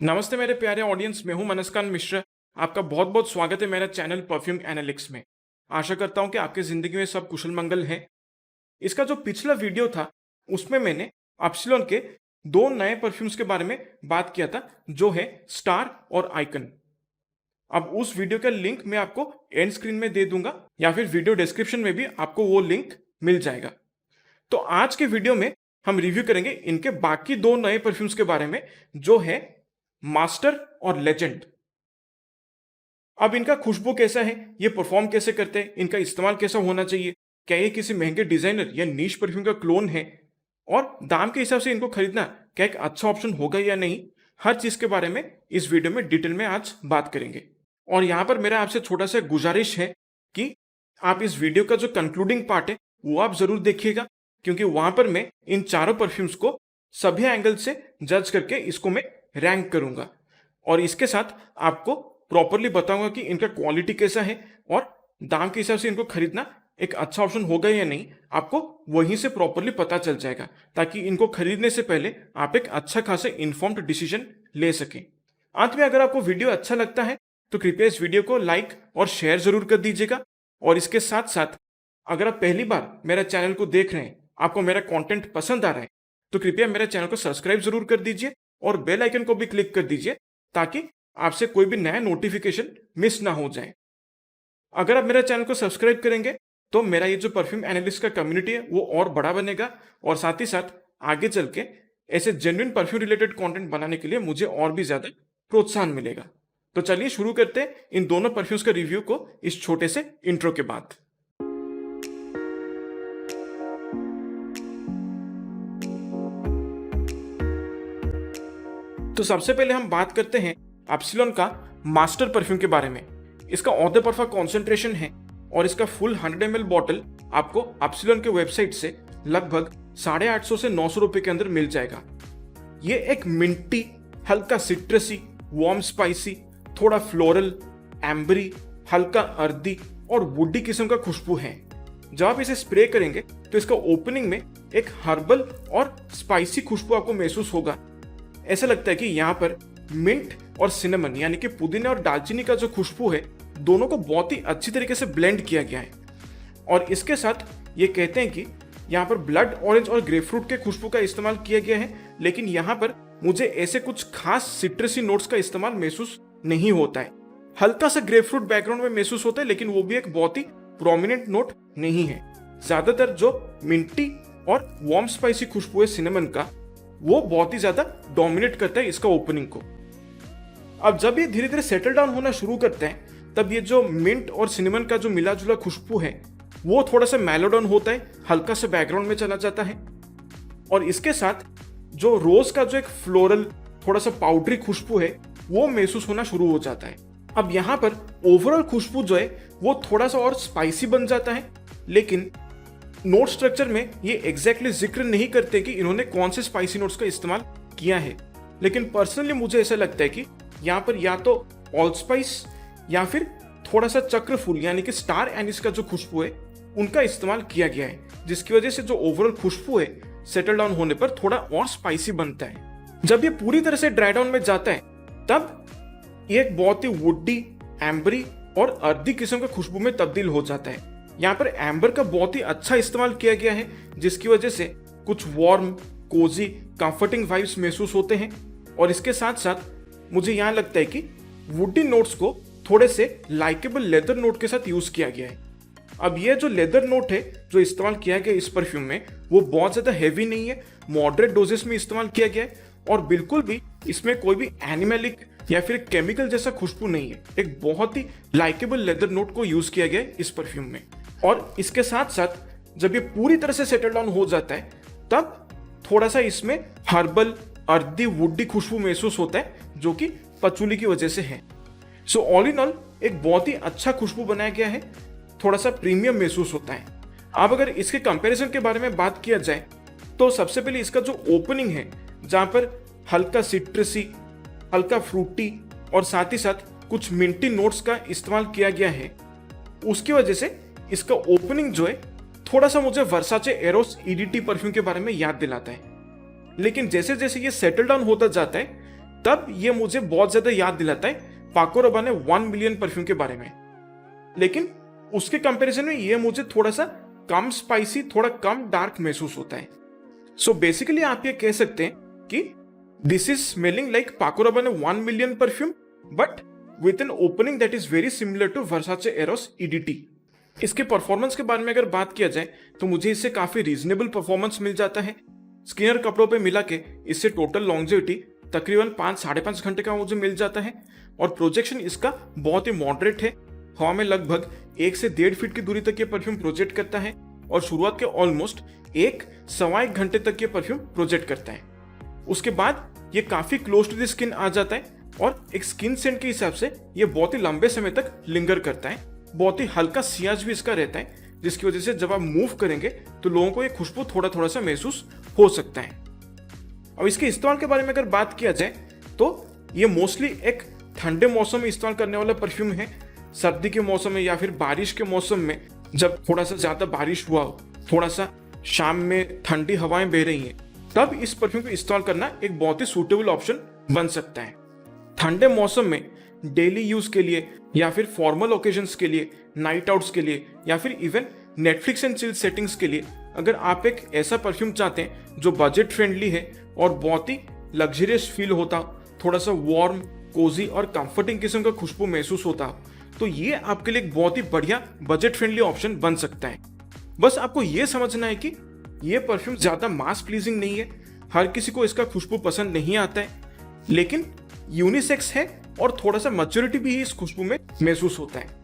नमस्ते मेरे प्यारे ऑडियंस, मैं हूं मनस्कान मिश्रा। आपका बहुत बहुत स्वागत है मेरा चैनल परफ्यूम एनालिटिक्स में। आशा करता हूं कि आपकी ज़िंदगी में सब कुशल मंगल है। इसका जो पिछला वीडियो था उसमें मैंने एप्सिलॉन के दो नए परफ्यूम्स के बारे में बात किया था, जो है स्टार और आइकन। अब उस वीडियो का लिंक मैं आपको एंड स्क्रीन में दे दूंगा या फिर वीडियो डिस्क्रिप्शन में भी आपको वो लिंक मिल जाएगा। तो आज के वीडियो में हम रिव्यू करेंगे इनके बाकी दो नए परफ्यूम्स के बारे में, जो है मास्टर और लेजेंड। अब इनका खुशबू कैसा है, ये परफॉर्म कैसे करते हैं, इनका इस्तेमाल कैसा होना चाहिए, क्या ये किसी महंगे डिजाइनर या नीश परफ्यूम का क्लोन है, और दाम के हिसाब से इनको खरीदना क्या एक अच्छा ऑप्शन होगा या नहीं, हर चीज के बारे में इस वीडियो में डिटेल में आज बात करेंगे। और यहां पर मेरा आपसे छोटा सा गुजारिश है कि आप इस वीडियो का जो कंक्लूडिंग पार्ट है वो आप जरूर देखिएगा, क्योंकि वहां पर मैं इन चारों परफ्यूम्स को सभी एंगल से जज करके इसको मैं रैंक करूंगा और इसके साथ आपको प्रॉपरली बताऊंगा कि इनका क्वालिटी कैसा है और दाम के हिसाब से इनको खरीदना एक अच्छा ऑप्शन होगा या नहीं, आपको वहीं से प्रॉपरली पता चल जाएगा, ताकि इनको खरीदने से पहले आप एक अच्छा खासा इन्फॉर्म्ड डिसीजन ले सकें। अंत में अगर आपको वीडियो अच्छा लगता है तो कृपया इस वीडियो को लाइक और शेयर जरूर कर दीजिएगा। और इसके साथ साथ अगर आप पहली बार मेरा चैनल को देख रहे हैं, आपको मेरा कंटेंट पसंद आ रहा है, तो कृपया मेरे चैनल को सब्सक्राइब जरूर कर दीजिए और बेल आइकन को भी क्लिक कर दीजिए, ताकि आपसे कोई भी नया नोटिफिकेशन मिस ना हो जाए। अगर आप मेरा चैनल को सब्सक्राइब करेंगे तो मेरा ये जो परफ्यूम एनालिस्ट का कम्युनिटी है वो और बड़ा बनेगा, और साथ ही साथ आगे चल के ऐसे जेन्युइन परफ्यूम रिलेटेड कंटेंट बनाने के लिए मुझे और भी ज्यादा प्रोत्साहन मिलेगा। तो चलिए शुरू करते हैं इन दोनों परफ्यूम्स का रिव्यू को इस छोटे से इंट्रो के बाद। तो सबसे पहले हम बात करते हैं एप्सिलॉन का मास्टर परफ्यूम के बारे में। इसका ऑर्डर परफा कॉन्सेंट्रेशन है और इसका फुल 100 ml बॉटल आपको एप्सिलॉन के वेबसाइट से लगभग 850 से 900 रुपए के अंदर मिल जाएगा। ये एक मिंटी, हल्का सिट्रसी, वार्म स्पाइसी, थोड़ा फ्लोरल, एम्बरी, हल्का अर्दी और वुडी किस्म का खुशबू है। जब आप इसे स्प्रे करेंगे तो इसका ओपनिंग में एक हर्बल और स्पाइसी खुशबू आपको महसूस होगा। ऐसा लगता है कि यहाँ पर मिंट और सिनेमन यानी कि पुदीना और दालचीनी का जो खुशबू है, दोनों को बहुत ही अच्छी तरीके से ब्लेंड किया गया है। और इसके साथ ये कहते हैं कि यहाँ पर ब्लड ऑरेंज और ग्रेपफ्रूट के खुशबू का इस्तेमाल किया गया है, लेकिन यहाँ पर मुझे ऐसे कुछ खास सिट्रसी नोट्स का इस्तेमाल महसूस नहीं होता है। हल्का सा ग्रेपफ्रूट बैकग्राउंड में महसूस होता है, लेकिन वो भी एक बहुत ही प्रोमिनेंट नोट नहीं है। ज्यादातर जो मिंटी और वार्म स्पाइसी खुशबू है सिनेमन का, वो बहुत ही ज्यादा डोमिनेट करता है इसका ओपनिंग को। अब जब ये धीरे धीरे सेटल डाउन होना शुरू करते हैं, तब ये जो मिंट और सिनेमन का जो मिला जुला खुशबू है वो थोड़ा सा मेलो डाउन होता है, हल्का सा बैकग्राउंड में चला जाता है। और इसके साथ जो रोज का जो एक फ्लोरल थोड़ा सा पाउडरी खुशबू है वो महसूस होना शुरू हो जाता है। अब यहाँ पर ओवरऑल खुशबू जो है वो थोड़ा सा और स्पाइसी बन जाता है, लेकिन नोट स्ट्रक्चर में ये एग्जैक्टली जिक्र नहीं करते कि इन्होंने कौन से स्पाइसी नोट्स का इस्तेमाल किया है। लेकिन पर्सनली मुझे ऐसा लगता है कि यहाँ पर या तो ऑल स्पाइस या फिर थोड़ा सा चक्रफूल यानी कि स्टार एनिस का जो खुशबू है उनका इस्तेमाल किया गया है, जिसकी वजह से जो ओवरऑल खुशबू है सेटल डाउन होने पर थोड़ा और स्पाइसी बनता है। जब ये पूरी तरह से ड्राई डाउन में जाता है तब ये एक बहुत ही वुडी, एम्बरी और अर्दी किस्म का खुशबू में तब्दील हो जाता है। यहाँ पर एम्बर का बहुत ही अच्छा इस्तेमाल किया गया है, जिसकी वजह से कुछ वार्म, कोजी, कंफर्टिंग वाइब्स महसूस होते हैं। और इसके साथ साथ मुझे यहाँ लगता है कि वुडी नोट्स को थोड़े से लाइकेबल लेदर नोट के साथ यूज किया गया है। अब ये जो लेदर नोट है जो इस्तेमाल किया गया इस परफ्यूम में, वो बहुत ज्यादा हैवी नहीं है, मॉडरेट डोजेस में इस्तेमाल किया गया है और बिल्कुल भी इसमें कोई भी एनिमलिक या फिर केमिकल जैसा खुशबू नहीं है। एक बहुत ही लाइकेबल लेदर नोट को यूज किया गया है इस परफ्यूम में। और इसके साथ साथ जब ये पूरी तरह से सेटल डाउन हो जाता है तब थोड़ा सा इसमें हर्बल, अर्दी, वुडी खुशबू महसूस होता है, जो कि पचूली की वजह से है। सो ऑल इन ऑल एक बहुत ही अच्छा खुशबू बनाया गया है, थोड़ा सा प्रीमियम महसूस होता है। अब अगर इसके कंपैरिजन के बारे में बात किया जाए तो सबसे पहले इसका जो ओपनिंग है, जहां पर हल्का सिट्रसी, हल्का फ्रूटी और साथ ही साथ कुछ मिंटी नोट्स का इस्तेमाल किया गया है, उसकी वजह से इसका ओपनिंग जो है थोड़ा सा मुझे वर्साचे एरोस ईडीटी परफ्यूम के बारे में याद दिलाता है। लेकिन जैसे जैसे ये सेटल डाउन होता जाता है तब ये मुझे बहुत ज्यादा याद दिलाता है पाको रबाने 1 मिलियन परफ्यूम के बारे में। लेकिन उसके कंपैरिजन में ये मुझे थोड़ा सा कम स्पाइसी, थोड़ा कम डार्क महसूस होता है। सो बेसिकली आप ये कह सकते हैं कि this is smelling like Paco Rabanne 1 million perfume but with an opening that is very similar to Versace Eros EDT. इसके परफॉर्मेंस के बारे में अगर बात किया जाए तो मुझे इससे काफी रीजनेबल परफॉर्मेंस मिल जाता है। स्किनर कपड़ों पे मिला के इससे टोटल लॉन्जेविटी तकरीबन 5-5.5 घंटे का मुझे मिल जाता है और प्रोजेक्शन इसका बहुत ही मॉडरेट है। हवा में लगभग 1 से 1.5 फीट की दूरी तक ये परफ्यूम प्रोजेक्ट करता है और शुरुआत के ऑलमोस्ट 1-1.25 घंटे तक ये परफ्यूम प्रोजेक्ट करता है। उसके बाद ये काफी क्लोज टू द स्किन आ जाता है और एक स्किन सेंट के हिसाब से ये बहुत ही लंबे समय तक लिंगर करता है। बहुत ही हल्का सियाज भी इसका रहता है, जिसकी वजह से जब आप मूव करेंगे तो लोगों को ये खुशबू थोड़ा थोड़ा सा महसूस हो सकता है। अब इसके इस्तेमाल के बारे में अगर बात किया जाए तो ये मोस्टली एक ठंडे मौसम में इस्तेमाल करने वाला परफ्यूम है। सर्दी के मौसम में या फिर बारिश के मौसम में जब थोड़ा सा ज्यादा बारिश हुआ हो, थोड़ा सा शाम में ठंडी हवाएं बह रही हैं, तब इस परफ्यूम को इस्तेमाल करना एक बहुत ही सूटेबल ऑप्शन बन सकता है। ठंडे मौसम में डेली यूज के लिए या फिर फॉर्मल ओकेजन्स के लिए, नाइट आउट्स के लिए या फिर even Netflix and chill settings के लिए अगर आप एक ऐसा परफ्यूम चाहते हैं जो बजट फ्रेंडली है और बहुत ही लग्जरियस फील होता, थोड़ा सा वार्म, कोजी और कंफर्टिंग किस्म का खुशबू महसूस होता, तो ये आपके लिए एक बहुत ही बढ़िया बजट फ्रेंडली ऑप्शन बन सकता है। बस आपको ये समझना है कि ये परफ्यूम ज्यादा मास प्लीजिंग नहीं है, हर किसी को इसका खुशबू पसंद नहीं आता है, लेकिन यूनिसेक्स है और थोड़ा सा मैच्योरिटी भी इस खुशबू में महसूस होता है।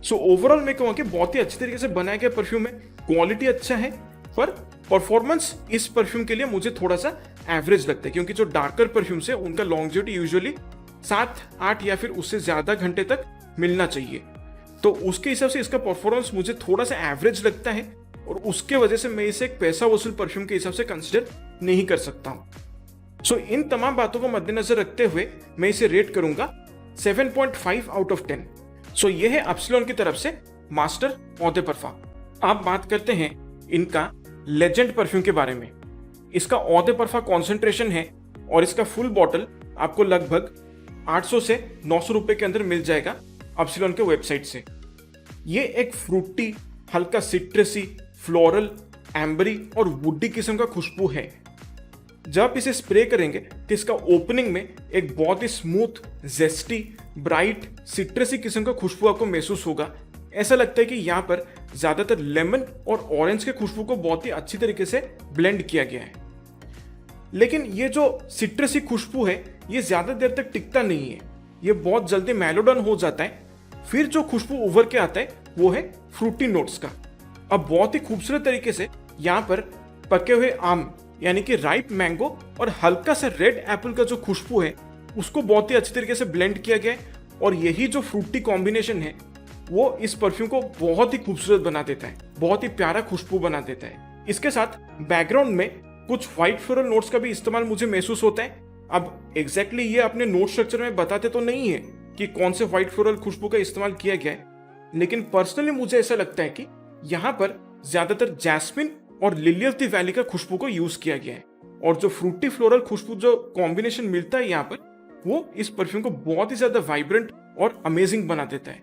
सो ओवरऑल मैं कहूँगा कि बहुत ही अच्छी तरीके से बनाया गया परफ्यूम है, क्वालिटी अच्छा है, पर परफॉर्मेंस इस परफ्यूम के लिए मुझे थोड़ा सा एवरेज लगता है, क्योंकि जो डार्कर परफ्यूम्स है उनका लॉन्जेविटी यूजुअली 7-8 या फिर उससे ज्यादा घंटे तक मिलना चाहिए। तो उसके हिसाब से इसका परफॉर्मेंस मुझे थोड़ा सा एवरेज लगता है और उसके वजह से मैं इसे एक पैसा वसूल परफ्यूम के हिसाब से कंसिडर नहीं कर सकता हूँ। सो इन तमाम बातों को मद्देनजर रखते हुए मैं इसे रेट करूंगा 7.5 आउट ऑफ 10। सो ये है एप्सिलॉन की तरफ से मास्टर ऑ दे परफा। आप बात करते हैं इनका लेजेंड परफ्यूम के बारे में। इसका ऑ दे परफा कॉन्सेंट्रेशन है और इसका फुल बॉटल आपको लगभग 800 से 900 रुपए के अंदर मिल जाएगा एप्सिलॉन के वेबसाइट से। ये एक फ्रूटी, हल्का सिट्रसी, फ्लोरल, एम्बरी और वुडी किस्म का खुशबू है। जब आप इसे स्प्रे करेंगे तो इसका ओपनिंग में एक बहुत ही स्मूथ, जेस्टी, ब्राइट, सिट्रसी किस्म का खुशबू आपको महसूस होगा। ऐसा लगता है कि यहाँ पर ज्यादातर लेमन और ऑरेंज के खुशबू को बहुत ही अच्छी तरीके से ब्लेंड किया गया है। लेकिन ये जो सिट्रसी खुशबू है ये ज्यादा देर तक टिकता नहीं है, ये बहुत जल्दी मेलोडन हो जाता है। फिर जो खुशबू उभर के आता है वो है फ्रूटी नोट्स का। अब बहुत ही खूबसूरत तरीके से यहाँ पर पके हुए आम यानी कि राइप मैंगो और हल्का सा रेड एप्पल का जो खुशबू है उसको बहुत ही अच्छी तरीके से ब्लेंड किया गया है और यही जो फ्रूटी कॉम्बिनेशन है वो इस परफ्यूम को बहुत ही खूबसूरत बना देता है, बहुत ही प्यारा खुशबू बना देता है। इसके साथ बैकग्राउंड में कुछ व्हाइट फ्लोरल नोट्स का भी इस्तेमाल मुझे महसूस होता है। अब एग्जैक्टली ये अपने नोट स्ट्रक्चर में बताते तो नहीं है कि कौन से व्हाइट फ्लोरल खुशबू का इस्तेमाल किया गया है, लेकिन पर्सनली मुझे ऐसा लगता है कि यहाँ पर ज्यादातर जैस्मिन और लिली ऑफ द वैली का खुशबू को यूज किया गया है और जो फ्रूटी फ्लोरल खुशबू जो कॉम्बिनेशन मिलता है यहाँ पर वो इस परफ्यूम को बहुत ही ज्यादा वाइब्रेंट और अमेजिंग बना देता है।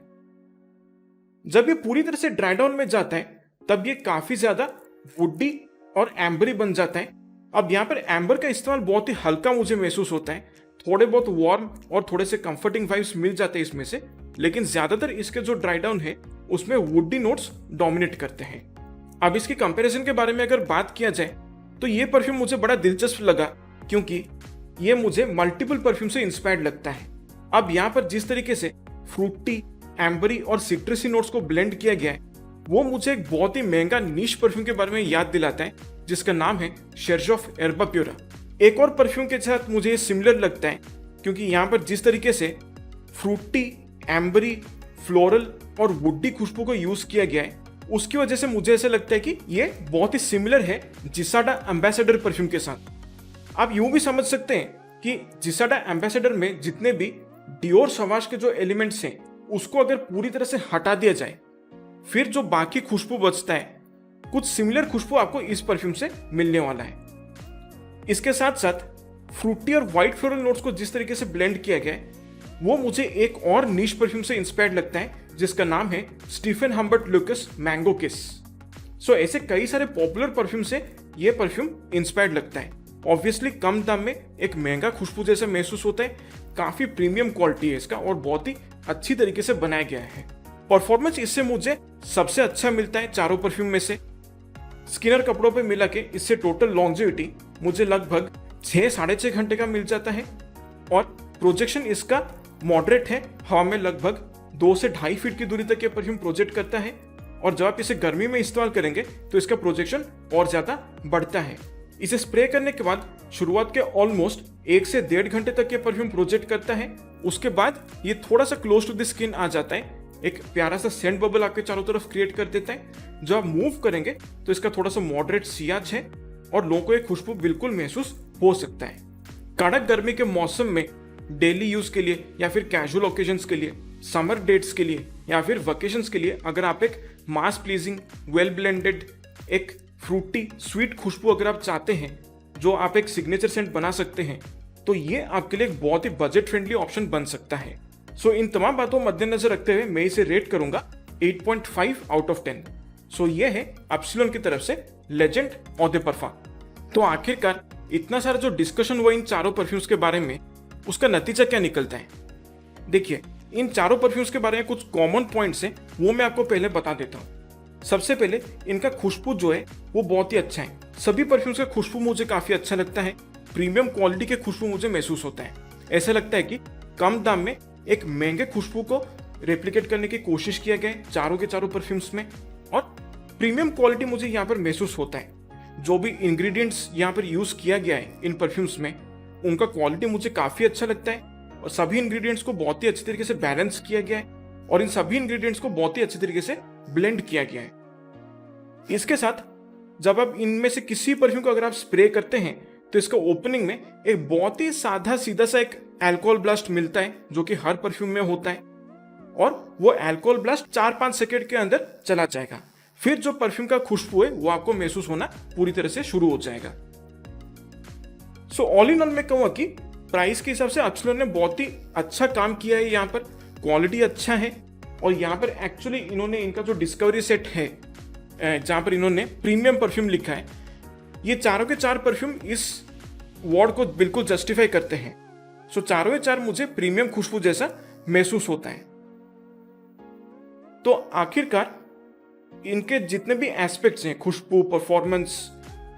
जब ये पूरी तरह से ड्राई डाउन में जाता है तब ये काफी ज्यादा वुडी और एम्बरी बन जाता है। अब यहाँ पर एम्बर का इस्तेमाल बहुत ही हल्का मुझे महसूस होता है, थोड़े बहुत वार्म और थोड़े से कंफर्टिंग वाइब्स मिल जाते हैं इसमें से, लेकिन ज्यादातर इसके जो ड्राई डाउन है उसमें वुडी नोट्स डोमिनेट करते हैं। अब इसकी कंपैरिजन के बारे में अगर बात किया जाए तो ये परफ्यूम मुझे बड़ा दिलचस्प लगा क्योंकि ये मुझे मल्टीपल परफ्यूम से इंस्पायर्ड लगता है। अब यहाँ पर जिस तरीके से फ्रूटी, एम्बरी और सिट्रसी नोट्स को ब्लेंड किया गया है वो मुझे एक बहुत ही महंगा नीश परफ्यूम के बारे में याद दिलाता है जिसका नाम है शेर्ज ऑफ एर्बा प्यूरा। एक और परफ्यूम के साथ मुझे ये सिमिलर लगता है क्योंकि यहाँ पर जिस तरीके से फ्रूटी, एम्बरी, फ्लोरल और वुडी खुशबू को यूज किया गया है उसकी वजह से मुझे ऐसा लगता है कि ये बहुत ही सिमिलर है जिसाडा एम्बेसडर परफ्यूम के साथ। आप यूं भी समझ सकते हैं कि जिसाडा एम्बेसडर में जितने भी डियोर सवाश के जो एलिमेंट्स हैं उसको अगर पूरी तरह से हटा दिया जाए फिर जो बाकी खुशबू बचता है कुछ सिमिलर खुशबू आपको इस परफ्यूम से मिलने वाला है। इसके साथ साथ फ्रूटी और व्हाइट फ्लोरल नोट्स को जिस तरीके से ब्लेंड किया गया है वो मुझे एक और नीश परफ्यूम से इंस्पायर्ड लगता है जिसका नाम है स्टीफन हम्बर्ट लुकस मैंगो किस। सो ऐसे कई सारे पॉपुलर परफ्यूम से ये परफ्यूम इंस्पायर्ड लगता है। ऑब्वियसली कम दाम में एक महंगा खुशबू जैसा महसूस होता है, काफी प्रीमियम क्वालिटी है इसका और बहुत ही अच्छी तरीके से बनाया गया है। परफॉर्मेंस इससे मुझे सबसे अच्छा मिलता है चारों परफ्यूम में से। स्किनर कपड़ों पे मिला के इससे टोटल लॉन्जेविटी मुझे लगभग 6-6.5 घंटे का मिल जाता है और प्रोजेक्शन इसका मॉडरेट है। हवा में लगभग 2 से 2.5 फीट की दूरी तक ये परफ्यूम प्रोजेक्ट करता है और जब आप इसे गर्मी में इस्तेमाल करेंगे तो इसका प्रोजेक्शन और ज्यादा बढ़ता है। इसे स्प्रे करने के बाद शुरुआत के ऑलमोस्ट 1 से 1.5 घंटे तक ये परफ्यूम प्रोजेक्ट करता है। उसके बाद ये थोड़ा सा क्लोज टू द स्किन आ जाता है, एक प्यारा सा सेंट बबल आपके चारों तरफ क्रिएट कर देता है। जब आप मूव करेंगे तो इसका थोड़ा सा मॉडरेट सियाज है और लोगों को एक खुशबू बिल्कुल महसूस हो सकता है। कड़क गर्मी के मौसम में डेली यूज के लिए या फिर कैजुअल ओकेजन्स के लिए, समर डेट्स के लिए या फिर वेकेशंस के लिए अगर आप एक मास प्लीजिंग वेल ब्लेंडेड एक फ्रूटी स्वीट खुशबू अगर आप चाहते हैं जो आप एक सिग्नेचर सेंट बना सकते हैं तो ये आपके लिए एक बहुत ही बजट फ्रेंडली ऑप्शन बन सकता है। सो इन तमाम बातों को मद्देनजर रखते हुए मैं इसे रेट करूंगा 8.5 आउट ऑफ 10। सो ये है एप्सिलॉन की तरफ से लेजेंड ऑ दे परफा। तो आखिरकार इतना सारा जो डिस्कशन हुआ इन चारों परफ्यूम्स के बारे में, उसका नतीजा क्या निकलता है? देखिए, इन चारों परफ्यूम्स के बारे में कुछ कॉमन पॉइंट्स हैं वो मैं आपको पहले बता देता हूँ। सबसे पहले इनका खुशबू जो है वो बहुत ही अच्छा है। सभी परफ्यूम्स का खुशबू मुझे काफी अच्छा लगता है। प्रीमियम क्वालिटी के खुशबू मुझे महसूस होता है। ऐसा लगता है कि कम दाम में एक महंगे खुशबू को रेप्लिकेट करने की कोशिश किया गया है चारों के चारों परफ्यूम्स में और प्रीमियम क्वालिटी मुझे यहाँ पर महसूस होता है। जो भी इंग्रेडिएंट्स यहाँ पर यूज किया गया है इन परफ्यूम्स में उनका क्वालिटी मुझे काफी अच्छा लगता है और सभी इंग्रेडिएंट्स को बहुत ही अच्छी तरीके से बैलेंस किया गया है और इन सभी इंग्रेडिएंट्स को बहुत ही अच्छी तरीके से ब्लेंड किया गया है। इसके साथ जब आप इनमें से किसी परफ्यूम को अगर आप स्प्रे करते हैं तो इसका ओपनिंग में एक बहुत ही साधा सीधा सा एक अल्कोहल ब्लास्ट मिलता है जो कि हर परफ्यूम में होता है और वो अल्कोहल ब्लास्ट 4-5 सेकेंड के अंदर चला जाएगा। फिर जो परफ्यूम का खुशबू है वो आपको महसूस होना पूरी तरह से शुरू हो जाएगा। सो ऑल इन ऑल मैं कहूँगा कि प्राइस के हिसाब से एप्सिलॉन ने बहुत ही अच्छा काम किया है। यहाँ पर क्वालिटी अच्छा है और यहाँ पर एक्चुअली इन्होंने इनका जो डिस्कवरी सेट है जहाँ पर इन्होंने प्रीमियम परफ्यूम लिखा है, ये चारों के चार परफ्यूम इस वर्ड को बिल्कुल जस्टिफाई करते हैं। सो चारों के चार मुझे प्रीमियम खुशबू जैसा महसूस होता है। तो आखिरकार इनके जितने भी एस्पेक्ट्स हैं, खुशबू, परफॉर्मेंस,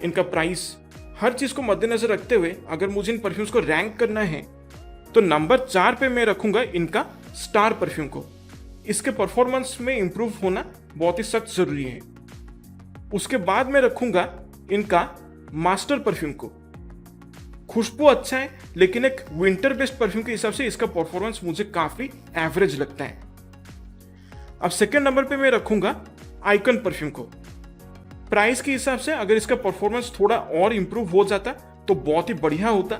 इनका प्राइस, हर चीज को मद्देनजर रखते हुए अगर मुझे इन परफ्यूम्स को रैंक करना है तो नंबर 4 पे मैं रखूंगा इनका स्टार परफ्यूम को। इसके परफॉर्मेंस में इंप्रूव होना बहुत ही सख्त जरूरी है। उसके बाद मैं रखूंगा इनका मास्टर परफ्यूम को। खुशबू अच्छा है लेकिन एक विंटर बेस्ड परफ्यूम के हिसाब से इसका परफॉर्मेंस मुझे काफी एवरेज लगता है। अब सेकंड नंबर पे मैं रखूंगा आइकन परफ्यूम को। प्राइस के हिसाब से अगर इसका परफॉर्मेंस थोड़ा और इंप्रूव हो जाता तो बहुत ही बढ़िया होता,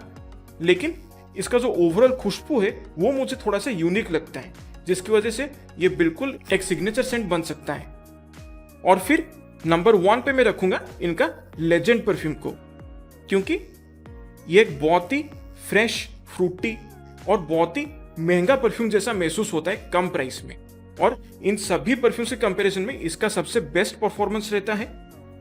लेकिन इसका जो ओवरऑल खुशबू है वो मुझे थोड़ा सा यूनिक लगता है जिसकी वजह से ये बिल्कुल एक सिग्नेचर सेंट बन सकता है। और फिर नंबर 1 पे मैं रखूंगा इनका लेजेंड परफ्यूम को, क्योंकि ये एक बहुत ही फ्रेश, फ्रूटी और बहुत ही महंगा परफ्यूम जैसा महसूस होता है कम प्राइस में। और इन सभी परफ्यूम के कंपैरिजन में इसका सबसे बेस्ट परफॉर्मेंस रहता है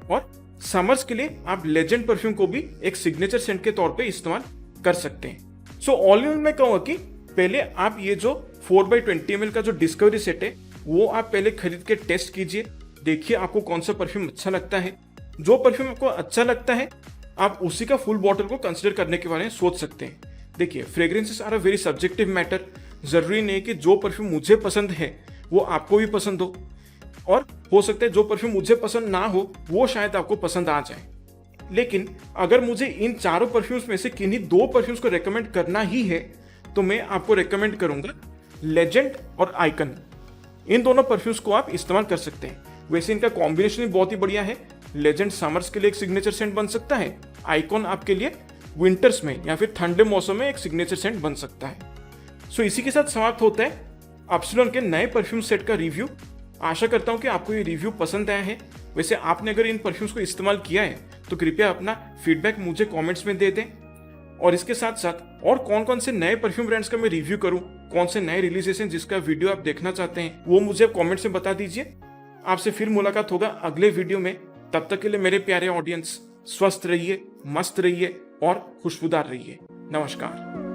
और समर्स के लिए आप लेजेंड परफ्यूम को भी एक सिग्नेचर सेंट के तौर पे इस्तेमाल कर सकते हैं। सो ऑल इन ऑल मैं कहूँगा कि पहले आप ये जो 4x20 ml का जो डिस्कवरी सेट है वो आप पहले खरीद के टेस्ट कीजिए, देखिए आपको कौन सा परफ्यूम अच्छा लगता है। जो परफ्यूम आपको अच्छा लगता है आप उसी का फुल बॉटल को कंसिडर करने के बारे में सोच सकते हैं। देखिए, fragrances are a very subjective matter. जरूरी नहीं है कि जो परफ्यूम मुझे पसंद है वो आपको भी पसंद हो, और हो सकता है जो परफ्यूम मुझे पसंद ना हो वो शायद आपको पसंद आ जाए। लेकिन अगर मुझे इन चारों परफ्यूम्स में से किन्हीं 2 परफ्यूम्स को रेकमेंड करना ही है तो मैं आपको रेकमेंड करूंगा लेजेंड और आइकन। इन दोनों परफ्यूम्स को आप इस्तेमाल कर सकते हैं। वैसे इनका कॉम्बिनेशन भी बहुत ही बढ़िया है। लेजेंड समर्स के लिए एक सिग्नेचर सेंट बन सकता है, आइकॉन आपके लिए विंटर्स में या फिर ठंडे मौसम में एक सिग्नेचर सेंट बन सकता है। सो इसी के साथ समाप्त होता है एप्सिलॉन के नए परफ्यूम सेट का रिव्यू। आशा करता हूं कि आपको ये रिव्यू पसंद आया है। वैसे आपने अगर इन परफ्यूम्स को इस्तेमाल किया है तो कृपया अपना फीडबैक मुझे कमेंट्स में दे दें। और इसके साथ साथ और कौन कौन से नए परफ्यूम ब्रांड्स का मैं रिव्यू करूं, कौन से नए रिलीजेस हैं जिसका वीडियो आप देखना चाहते हैं, वो मुझे कमेंट्स में बता दीजिए। आपसे फिर मुलाकात होगा अगले वीडियो में। तब तक के लिए मेरे प्यारे ऑडियंस, स्वस्थ रहिए, मस्त रहिए और खुशबूदार रहिए। नमस्कार।